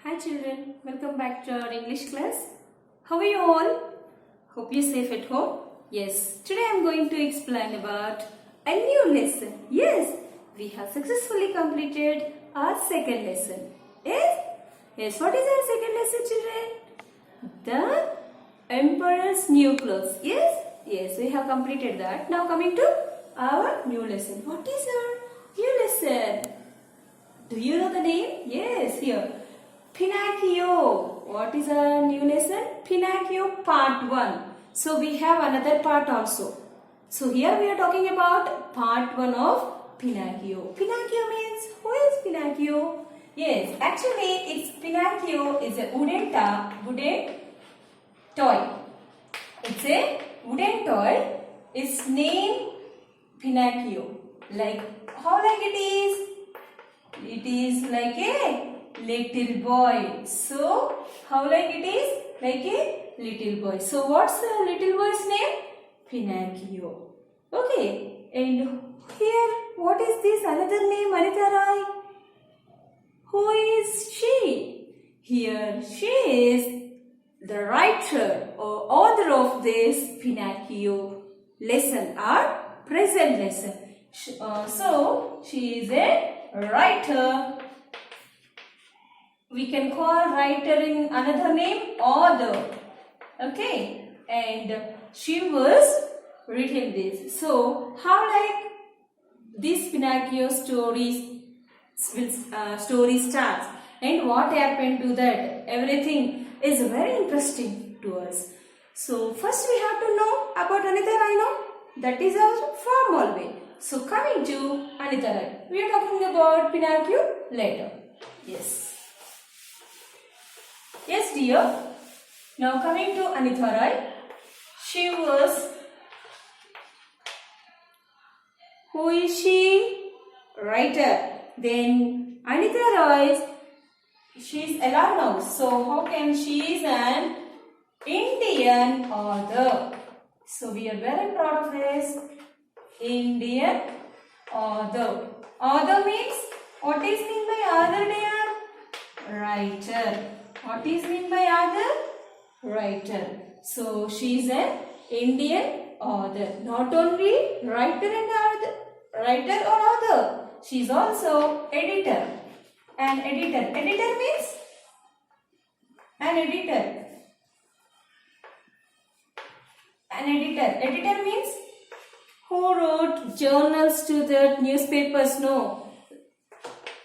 Hi children, welcome back to our English class. How are you all? Hope you're safe at home. Yes, today I'm going to explain about a new lesson. Yes, we have successfully completed our second lesson. Yes, what is our second lesson, children? The Emperor's New Clothes. Yes, we have completed that. Now coming to our new lesson. What is our new lesson? Do you know the name? Yes, here. Pinocchio. What is our new lesson? Pinocchio part 1. So we have another part also. So here we are talking about part 1 of Pinocchio. Pinocchio means, who is Pinocchio? Yes, actually it's Pinocchio is a wooden toy. It's a wooden toy. Its name Pinocchio. How it is? It is like a little boy. So, how it is? Like a little boy. So, what's the little boy's name? Pinocchio. Okay. And here, what is this another name, Anita Rai? Who is she? Here, she is the writer or author of this Pinocchio lesson or present lesson. So, she is a writer. We can call writer in another name author. Okay, and she was written this. So how this Pinocchio story starts and what happened to that, everything is very interesting to us. So first we have to know about Anita Rai. That is our formal way. So coming to Anita Rai, we are talking about Pinocchio later. Yes dear. Now coming to Anita Rai, she was, who is she? Writer. Then Anita Rai, she is alive now. So how can she is an Indian author? So we are very proud of this. Indian author. Author means, what is meant by author dear? Writer. What is meant by author? Writer. So she is an Indian author. Not only writer or author. She is also editor. An editor. Editor means an editor. An editor. Editor means who wrote journals to the newspapers? No.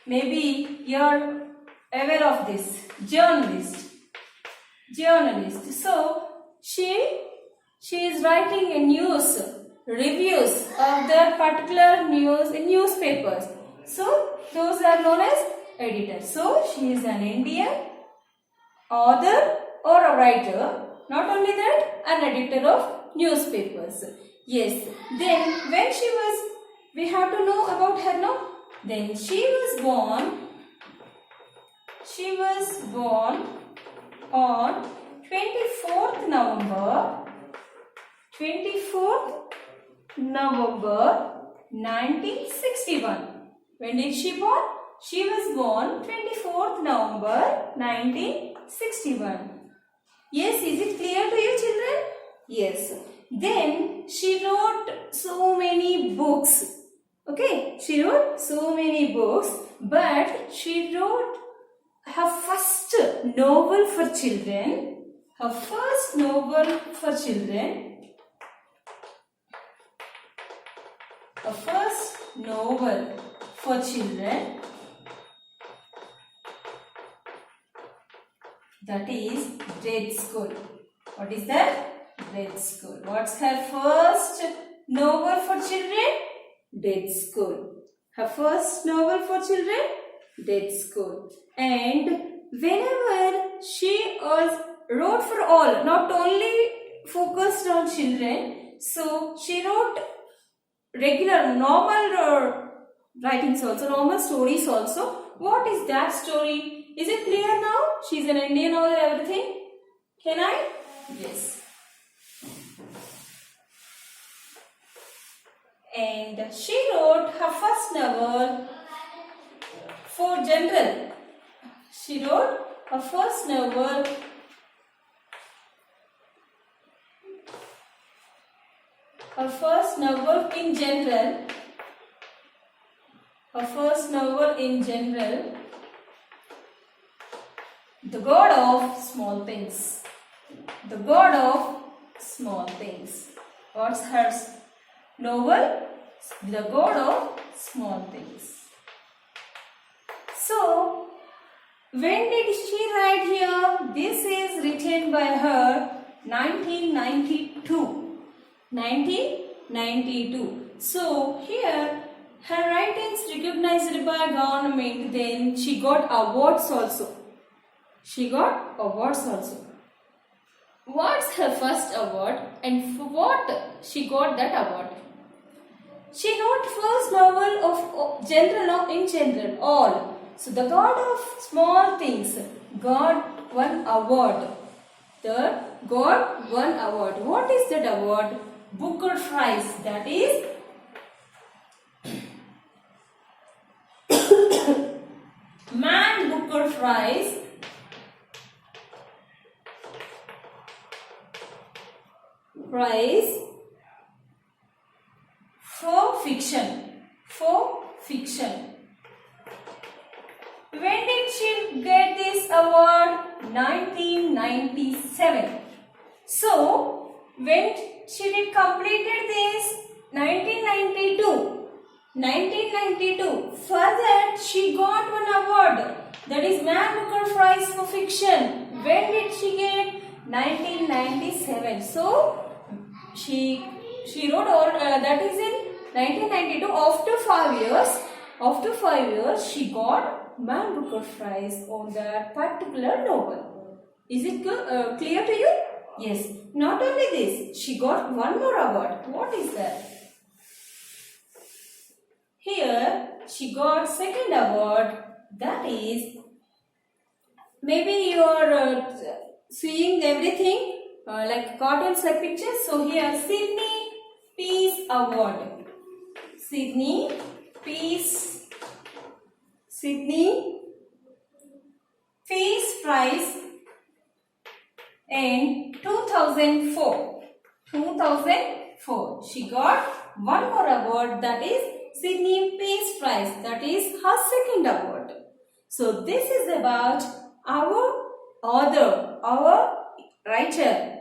Maybe you are aware of this. Journalist. So she is writing a reviews of the particular news in newspapers. So those are known as editors. So she is an Indian author or a writer. Not only that, an editor of newspapers. Yes. Then when we have to know about her now. Then she was born on 24th November 1961. When did she born? She was born 24th November 1961. Yes, is it clear to you children? Yes. Then she wrote so many books. Okay, she wrote so many books, but she wrote her first novel for children. Her first novel for children. Her first novel for children. That is Dead School. What is that? Dead School. What's her first novel for children? Dead School. Her first novel for children? Dead School. And whenever she wrote for all, not only focused on children, so she wrote regular, normal writings also, normal stories also. What is that story? Is it clear now? She's an Indian author, everything. Can I? Yes. And she wrote her first novel for general. She wrote Her first novel in general, The God of Small Things. The God of Small Things. What's her novel? The God of Small Things. So, when did she write here? This is written by her 1992. 1992. So, here her writings recognized by government. Then she got awards also. What's her first award and for what she got that award? She wrote first novel of in general, all. So the God of Small Things got one award. What is that award? Booker Prize. That is Man Booker Prize. For fiction. When did she get this award? 1997. So, when she did completed this? 1992. For that, she got one award. That is Man Booker Prize for Fiction. When did she get? 1997. So, she wrote all that is in 1992. After 5 years, she got Man Booker Prize on that particular novel. Is it clear to you? Yes. Not only this, she got one more award. What is that? Here, she got second award. That is, maybe you are seeing everything like cartoons, like pictures. So here, Sydney Peace Award. Sydney Peace Prize in 2004. She got one more award, that is Sydney Peace Prize. That is her second award. So this is about our author, our writer.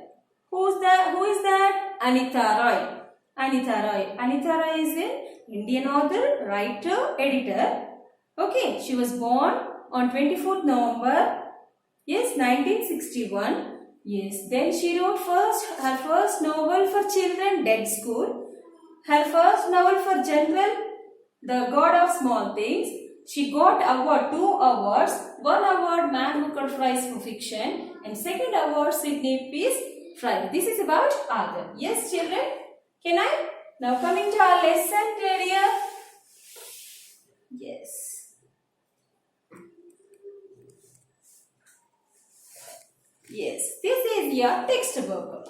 Who is that? Anita Roy. Anita Roy is an Indian author, writer, editor. Okay, she was born on 24th November, 1961. Yes, then she wrote her first novel for children, Dead School. Her first novel for general, The God of Small Things. She got two awards. One award, Man Booker Prize for Fiction, and second award, Sydney Peace Prize. This is about author. Yes, children? Can I? Now coming to our lesson area. Yes. Yes, this is your textbook.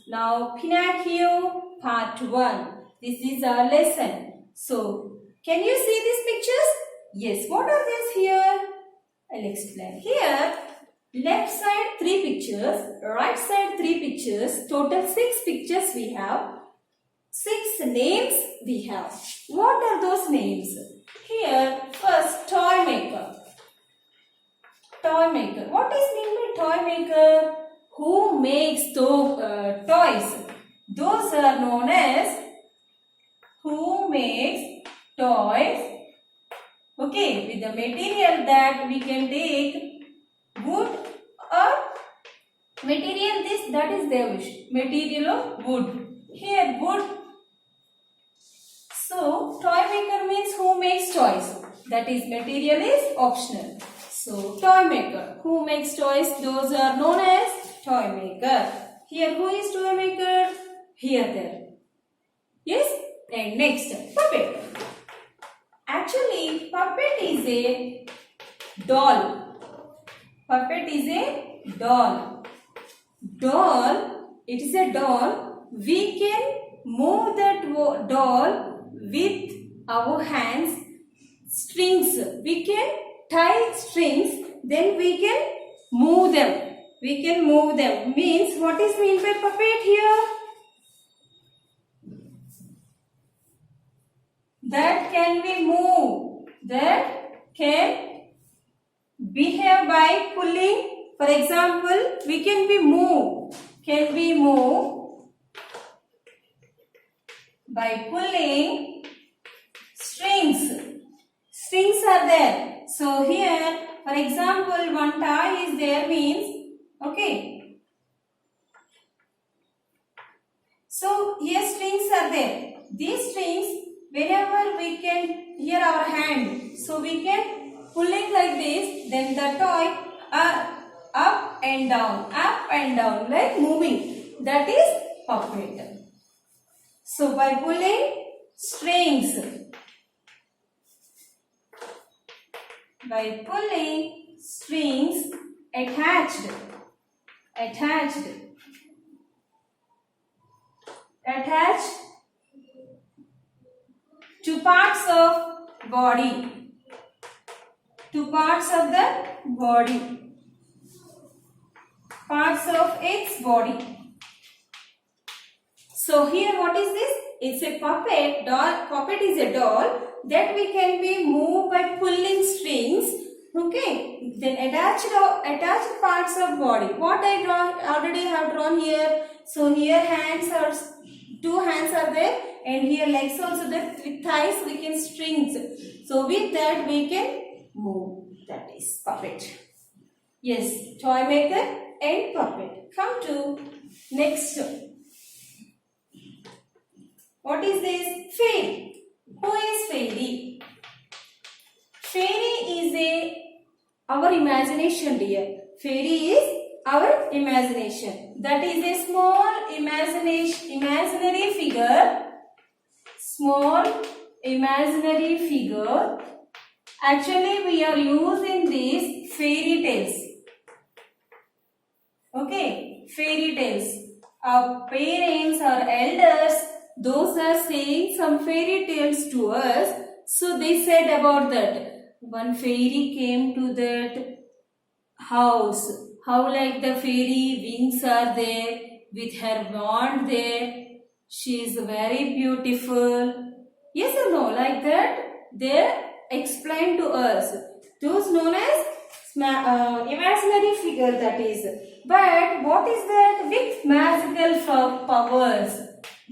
Now, Pinocchio Part 1. This is our lesson. So, can you see these pictures? Yes, what are these here? I'll explain. Here, left side 3 pictures, right side 3 pictures, total 6 pictures we have. 6 names we have. What are those names? Here, first, toy maker. Toy maker. What is meant by toy maker? Who makes toys? Those are known as who makes toys. Okay, with the material that we can take wood or material this, that is their wish. Material of wood. Here wood. So, toy maker means who makes toys. That is, material is optional. So, toy maker. Who makes toys? Those are known as toy maker. Here, who is toy maker? Here, there. Yes? And next, puppet. Actually, puppet is a doll. Puppet is a doll. It is a doll. We can move that doll with our hands. Strings. We can tie strings. Then we can move them. We can move them. Means what is meant by puppet here? That can be moved. That can behave by pulling. For example, we can be moved. Can be moved by pulling strings. Strings are there. So here, for example, one tie is there means, okay. So here strings are there. These strings, whenever we can hear our hand, so we can pull it like this, then the toy up and down, like moving. That is puppet. So by pulling strings, attached to parts of body, parts of its body. So here what is this? It's a puppet. Puppet is a doll that we can be moved by pulling strings. Okay. Then attached parts of body. What I already have drawn here. So here two hands are there, and here legs also there. With thighs we can strings. So with that we can move. That is puppet. Yes, toy maker and puppet. Come to next. What is this? Fairy. Who is fairy? Fairy is our imagination, dear. Fairy is our imagination. That is a small imaginary figure. Small imaginary figure. Actually, we are using these fairy tales. Okay, fairy tales. Our parents, our elders, those are saying some fairy tales to us. So they said about that. One fairy came to that house. How like the fairy wings are there with her wand there. She is very beautiful. Yes or no? Like that they explain to us. Those known as imaginary figure, that is. But what is that? With magical powers.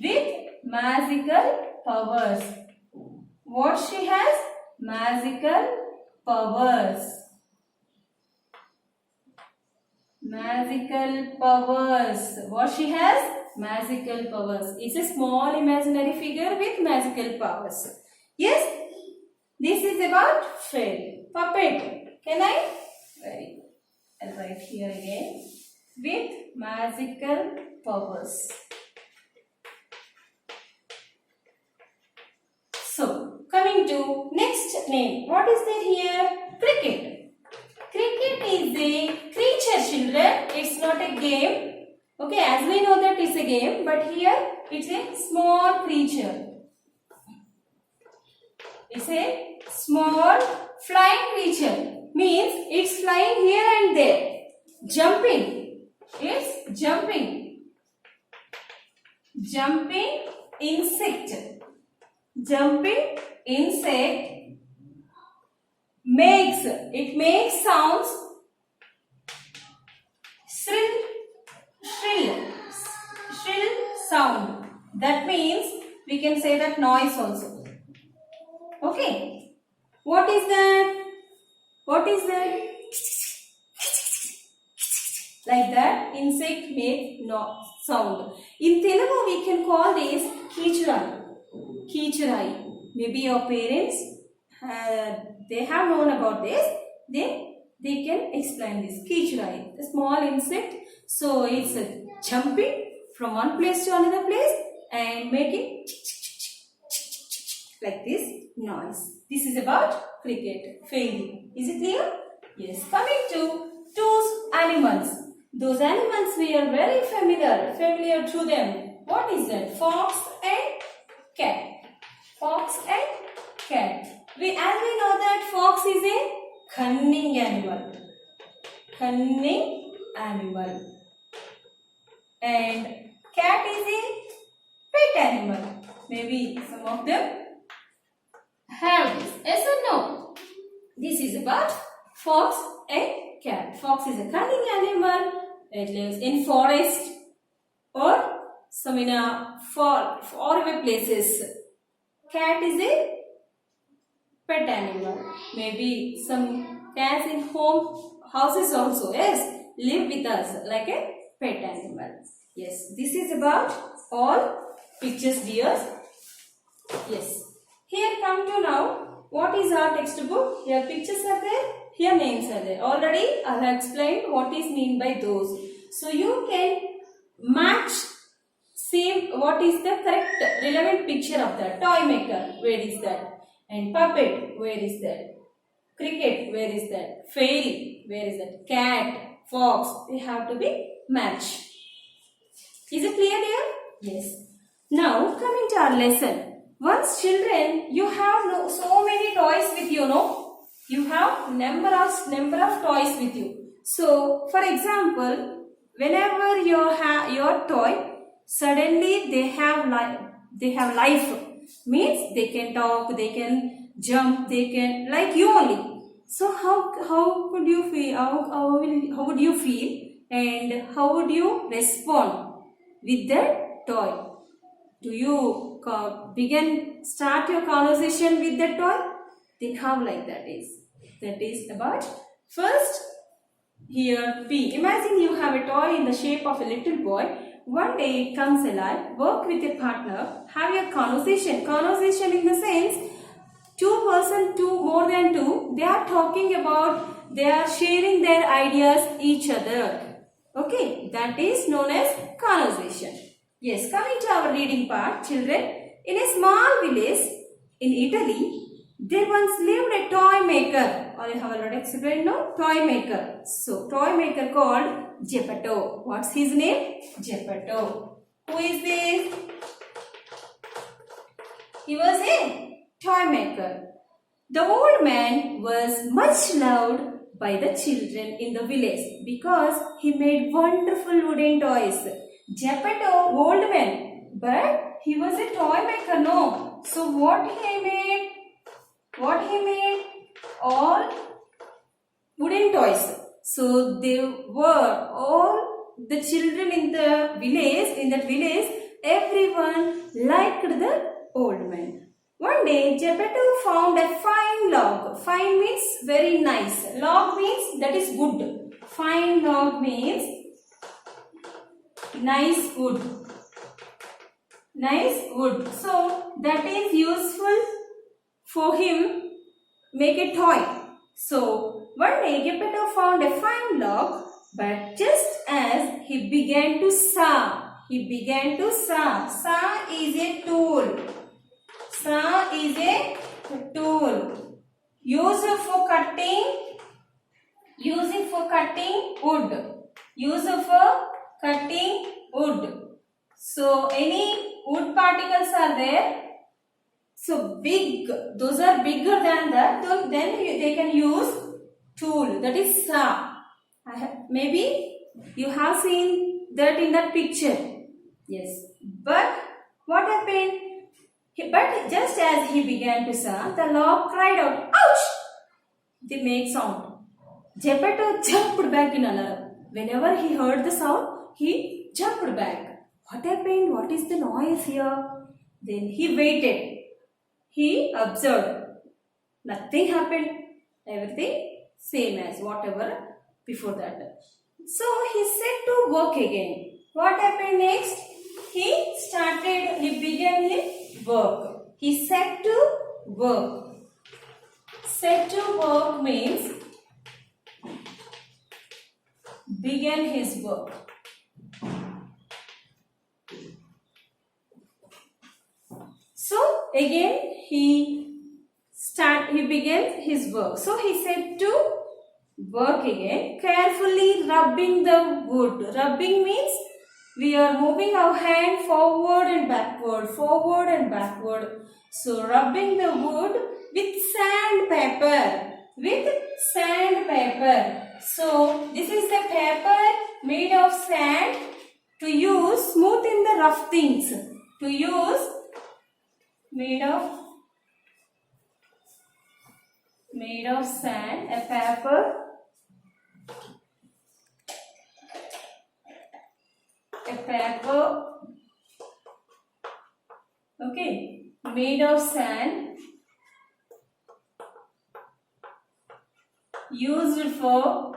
With magical powers. What she has? Magical powers. Magical powers. What she has? Magical powers. It's a small imaginary figure with magical powers. Yes? This is about fairy. Puppet. Can I? Very good. I'll write here again. With magical powers. So, coming to next name. What is there here? Cricket. Cricket is a creature, children. It's not a game. Okay, as we know that it's a game, but here it's a small creature. It's a small flying creature. Means it's flying here and there. Jumping. It's jumping. Jumping insect. Jumping insect makes sounds shrill sound. That means we can say that noise also. Okay. What is that? What is that? Like that insect makes no sound. In Telugu we can call this kichurai. Kichurai. Maybe your parents they have known about this. They can explain this. Kichurai, the small insect. So it's jumping from one place to another place and making like this noise. This is about cricket. Fairy. Is it clear? Yes. Coming to two animals. Those animals we are very familiar to them. What is that? Fox and cat. Fox and cat. As we know that fox is a cunning animal. cunning animal. And cat is a pet animal. Maybe some of them have this. Yes or no? This is about fox and cat. Fox is a cunning animal. It lives in forest or some in a far away places. Cat is a pet animal. Maybe some cats in home houses also. Yes, live with us like a pet animal. Yes, this is about all pictures, dears. Yes. Here come to now. What is our textbook? Here pictures are there. Here names are there. Already I have explained what is mean by those. So you can match, see what is the correct relevant picture of that. Toy maker, where is that? And puppet, where is that? Cricket, where is that? Fairy, where is that? Cat, fox, they have to be matched. Is it clear there? Yes. Now coming to our lesson. Once children, you have so many toys with you, no? You have number of toys with you. So, for example, whenever you have your toy, suddenly they have life. Means they can talk, they can jump, they can like you only. So how could you feel? How would you feel? And how would you respond with that toy? Do you start your conversation with the toy? Think how like that is. That is about first here P. Imagine you have a toy in the shape of a little boy. One day it comes alive. Work with a partner. Have a conversation. Conversation in the sense more than two. They are talking about. They are sharing their ideas each other. Okay, that is known as conversation. Yes, coming to our reading part, children. In a small village in Italy, there once lived a toy maker. Or I have already explained, no? Toy maker. So, toy maker called Geppetto. What's his name? Geppetto. Who is this? He was a toy maker. The old man was much loved by the children in the village because he made wonderful wooden toys. Geppetto, old man, but he was a toy maker, no? So what he made? All wooden toys. So they were all the children in the village, everyone liked the old man. One day, Geppetto found a fine log. Fine means very nice. Log means that is wood. Fine log means nice wood. Nice wood. So that is useful for him make a toy. So one day Geppetto found a fine log, but just as he began to saw. Saw is a tool. Saw is a tool used for cutting wood. So any wood particles are there. So big, those are bigger than that. So then they can use tool, that is saw. Maybe you have seen that in that picture. Yes. But what happened? But just as he began to saw, the log cried out, "Ouch!" They make sound. Geppetto jumped back in alarm. Whenever he heard the sound, he jumped back. What happened? What is the noise here? Then he waited. He observed. Nothing happened. Everything same as whatever before that. So he set to work again. What happened next? He began his work. He set to work. Set to work means began his work. So again he began his work. So he set to work again, carefully rubbing the wood. Rubbing means we are moving our hand forward and backward. So rubbing the wood with sandpaper. So this is the paper made of sand to use smoothen the rough things. To use made of sand, a paper, okay, made of sand, used for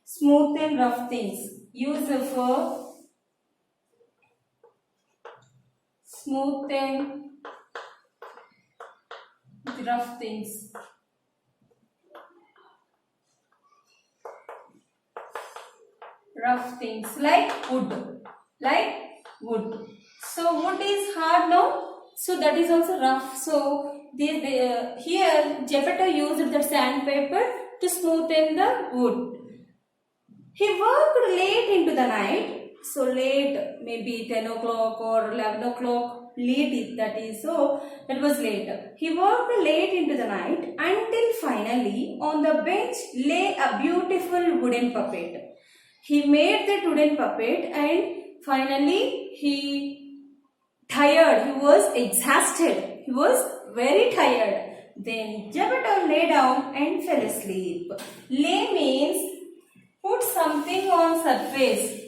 smooth and rough things. Used for smooth and rough things. Rough things like wood. So wood is hard now. So that is also rough. So here Geppetto used the sandpaper to smoothen the wood. He worked late into the night. So late, maybe 10 o'clock or 11 o'clock. Late, that is, so that was late. He worked late into the night until finally on the bench lay a beautiful wooden puppet. He made that wooden puppet and finally he tired. He was exhausted. He was very tired. Then Geppetto lay down and fell asleep. Lay means put something on surface.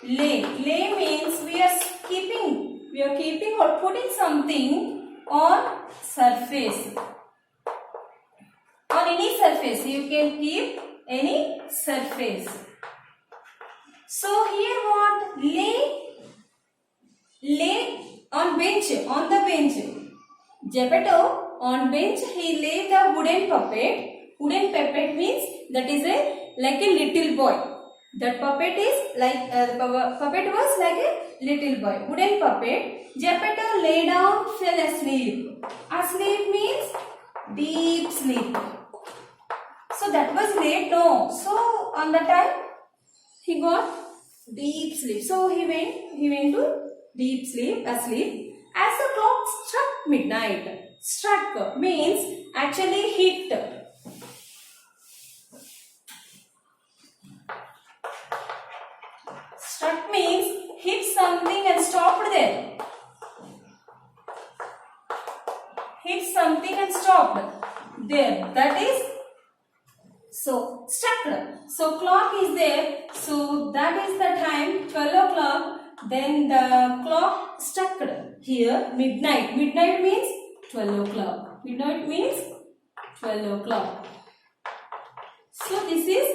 Lay means we are keeping or putting something on surface. On any surface, you can keep any surface. So here what? Lay on the bench. Geppetto on bench he lay the wooden puppet. Wooden puppet means that is like a little boy. That puppet is like puppet was like a little boy. Wooden puppet. Geppetto lay down, fell asleep. Asleep means deep sleep. So that was late, no. So on the time he got deep sleep. So he went to deep sleep, asleep. As the clock struck midnight. Struck means actually hit. Struck means hit something and stopped there. Hit something and stopped there. That is so struck. So clock is there. So that is the time 12 o'clock. Then the clock struck here midnight. Midnight means 12 o'clock. Midnight means 12 o'clock. So this is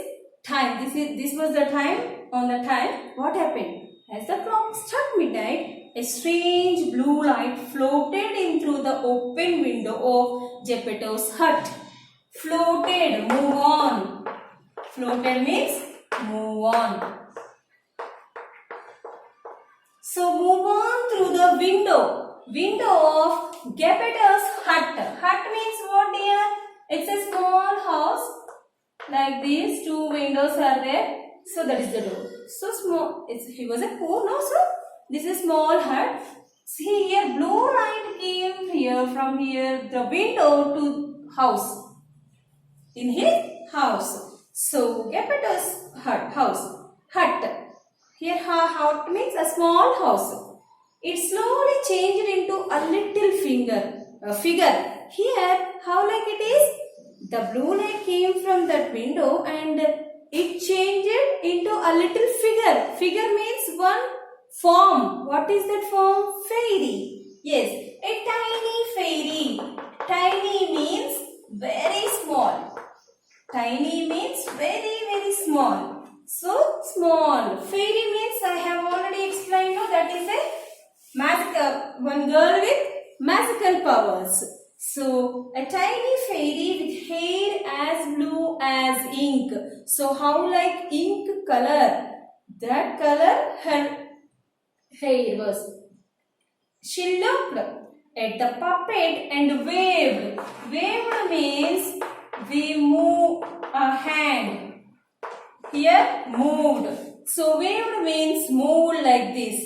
time. This was the time. On the time, what happened? As the clock struck midnight, a strange blue light floated in through the open window of Geppetto's hut. Floated, move on. Floated means move on. So move on through the window of Geppetto's hut. Hut means what, dear? It's a small house. Like these two windows are there. So that is the door. So small. He was a poor, no? So this is small hut. See here, blue light came here from here, the window to house. In his house. So Geppetto's hut. Here hut means a small house. It slowly changed into a little figure. Here, how like it is? The blue light came from that window and it changed into a little figure. Figure means one form. What is that form? Fairy. Yes, a tiny fairy. Tiny means very small. Tiny means very, very small. So, small. Fairy means I have already explained. No, that is a magical, one girl with magical powers. So, a tiny fairy with hair as blue as ink. So, how like ink color? That color her hair was. She looked at the puppet and waved. Waved means we move a hand. Here, moved. So, waved means moved like this.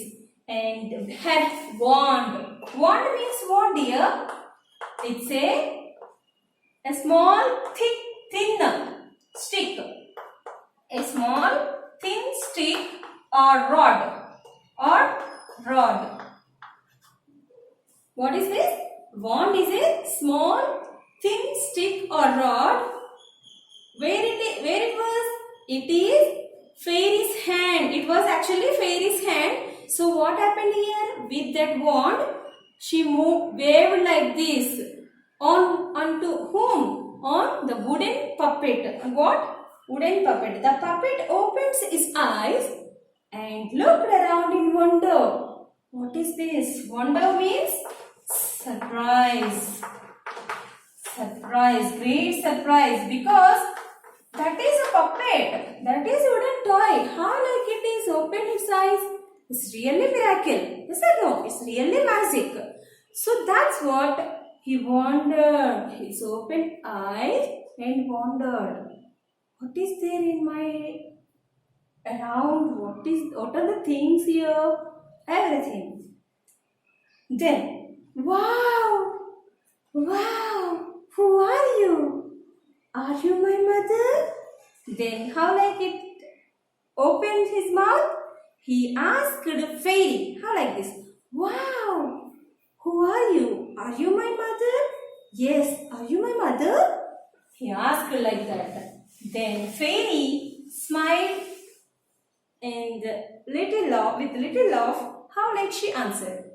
And had wand. Wand means what, dear? It's a A small, thick, thin stick. A small, thin stick or rod. Rod. What is this? Wand is a small, thin stick or rod. Where it was? It is fairy's hand. It was actually fairy's hand. So what happened here? With that wand, she waved like this. Onto whom? On the wooden puppet. What? Wooden puppet. The puppet opens its eyes and looked around in wonder. What is this? Wonder means surprise. Surprise. Great surprise. Because that is a puppet. That is a wooden toy. How like it is opened its eyes? It's really miracle. Yes or no? It's really magic. So that's what he wondered. His open eyes and wondered. What is there in my around? What are the things here? Everything. Then, wow! Wow! Who are you? Are you my mother? Then how like it opened his mouth? He asked the fairy. How like this? Wow! Who are you? Are you my mother? Yes, are you my mother? He asked like that. Then fairy smiled and with little laugh, how like she answered.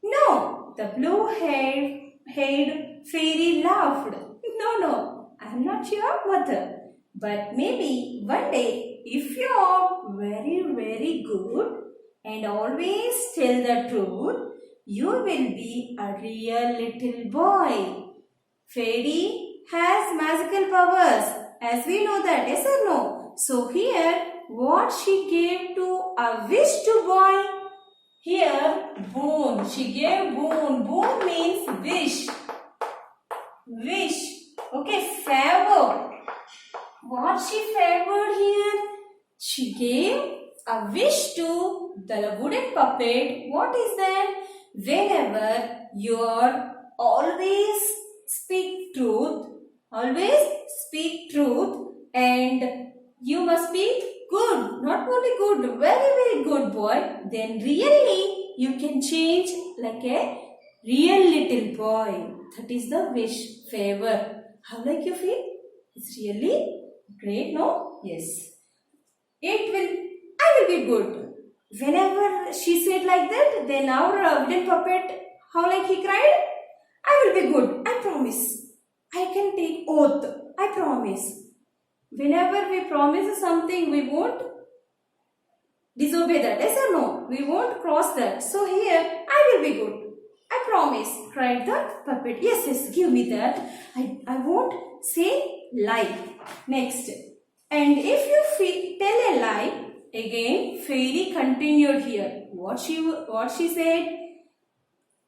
No, the blue-haired fairy laughed. No, I am not your mother. But maybe one day, if you are very, very good and always tell the truth, you will be a real little boy. Fairy has magical powers, as we know that, yes or no? So here, what she gave to a wish to boy? Here, boon. She gave boon. Boon means wish. Wish. Okay, favor. What she favored here? She gave a wish to the wooden puppet. What is that? Whenever you are always speak truth, and you must be good, not only good, very, very good boy, then really you can change like a real little boy. That is the wish, favor. How like you feel? It's really great, no? Yes. I will be good. Whenever she said like that, then our wooden puppet, how like he cried? I will be good, I promise. I can take oath, I promise. Whenever we promise something, we won't disobey that, yes or no? We won't cross that. So here, I will be good. I promise, cried the puppet. Yes, give me that. I won't say lie. Next. And if you tell a lie, again, fairy continued here. What she said?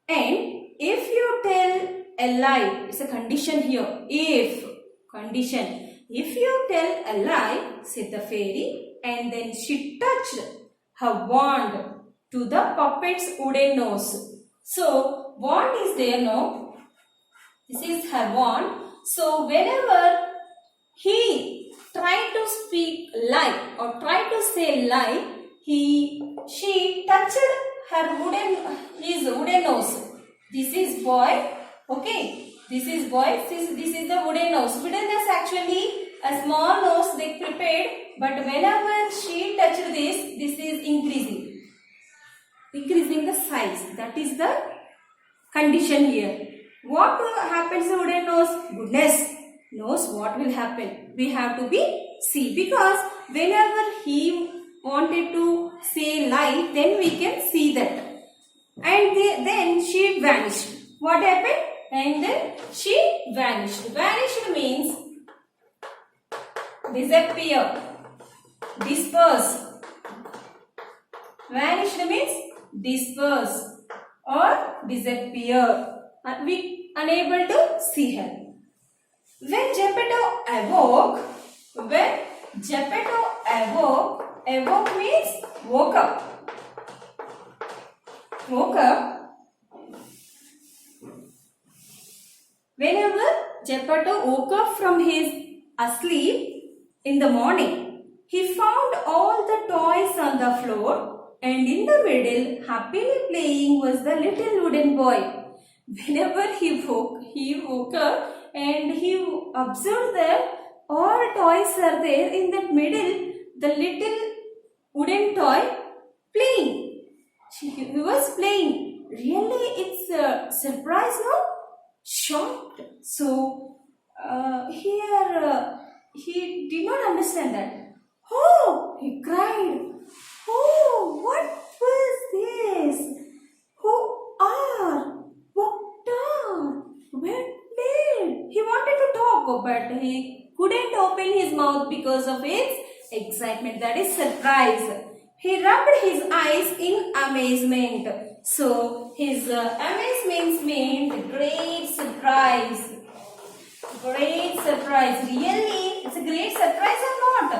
And if you tell a lie, it's a condition here. If, condition. If you tell a lie, said the fairy, and then she touched her wand to the puppet's wooden nose. So, wand is there, no? This is her wand. So, whenever he tried to speak lie or tried to say lie, she touched his wooden nose. This is boy, okay? This is boy, this is the wooden nose. Wooden is actually a small nose they prepared, but whenever she touched this is increasing. Increasing the size. That is the condition here. What happens to wooden nose? Goodness knows what will happen. We have to see, because whenever he wanted to say lie, then we can see that. And then she vanished. What happened? And then she vanished. Vanished means disappear, disperse. Vanished means disperse or disappear. We unable to see her. When Geppetto awoke, awoke means woke up. Whenever Geppetto woke up from his asleep in the morning, he found all the toys on the floor, and in the middle, happily playing, was the little wooden boy. Whenever he woke up and he observed that all toys are there in the middle, the little wooden toy playing. He was playing. Really, it's a surprise, no? Shocked. So here he did not understand that. Oh, he cried. Oh, what was this? Who are? What are? Where played? He wanted to talk, but he couldn't open his mouth because of its excitement. That is surprise. He rubbed his eyes in amazement. So his amazement meant great surprise. Great surprise. Really? It's a great surprise or not?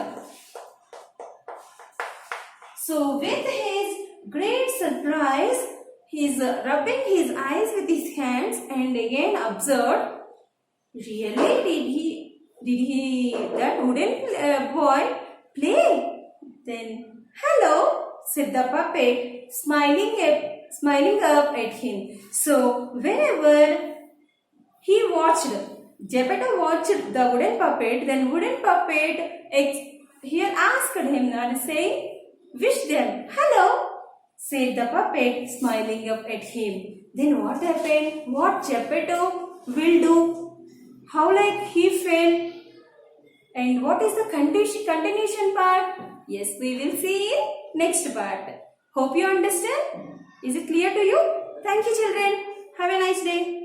So with his great surprise, he's rubbing his eyes with his hands and again observed, really that wooden boy play? Then, hello, said the puppet, smiling up at him. So whenever Geppetto watched the wooden puppet, then wooden puppet here asked him and saying, wish them, hello, said the puppet, smiling up at him. Then what happened? What Geppetto will do? How he felt? And what is the continuation part? Yes, we will see in next part. Hope you understand. Is it clear to you? Thank you, children. Have a nice day.